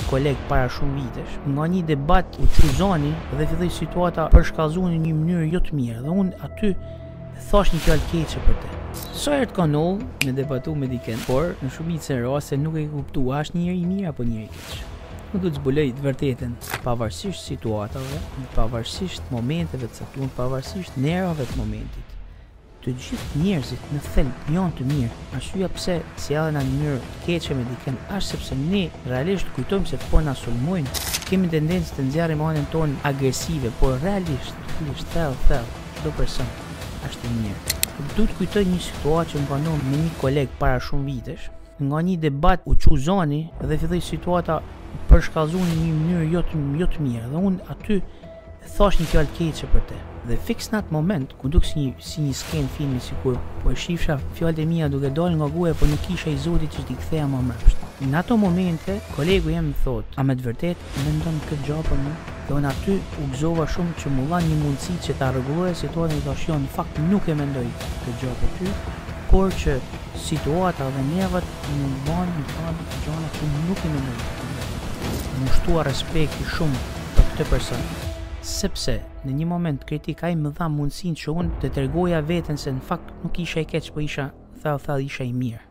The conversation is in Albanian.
koleg para shumë vitesh. Nga një debat u çuzoni dhe filloi situata përshkallzuar në një mënyrë jo të mirë dhe unë aty thash një fjalë keqe për te. Sa herë të kanë me debatu me dikën, por në shumicën e raste nuk e kuptua është njëri i mirë apo njëri i keq. Unë du të zbuloj të vërtetën, pavarësisht situatave, pavarësisht momenteve të caktuara, pavarësisht nervave të momentit. Të gjithë njerëzit në thelb janë të mirë. Arsyeja pse sjellen në mënyrë të keqe me dikën është sepse ne realisht kujtojmë se po na sulmojnë. Kemi tendencë të nxjerrim anën tonë agresive, por realisht, thellë, çdo person është i mirë. Du të kujtoj një situatë që më ka ndodhur me një koleg para shumë vitesh. Nga një debat u çuzoni dhe filloi situata përshkallzuar në një mënyrë jo të mirë dhe unë aty thash një fjalë keqe për te. Dhe fiks në atë moment, ku duk si një skenë filmi, sikur po e shifsha fjalët e mia duke dalë nga goja, por nuk kisha i Zotit që t'i ktheja më mbrapsht. Në ato momente, kolegu jem më thot, a me të vërtet mendon këtë gjë për mua? Dhe unë aty u gëzova shumë që mu dha një mundësi që ta rregulloja situatën dhe thash, jo, në fakt nuk e mendoj këtë gjë për ty, por që situata dhe nervat më banë më thonë gjëra që nuk e mendoj. Më shtua respekti shumë për këtë person. Sepse në një moment kritik ai më dha mundësinë që unë të tregoja veten se në fakt nuk isha i keq, po isha thellë isha i mirë.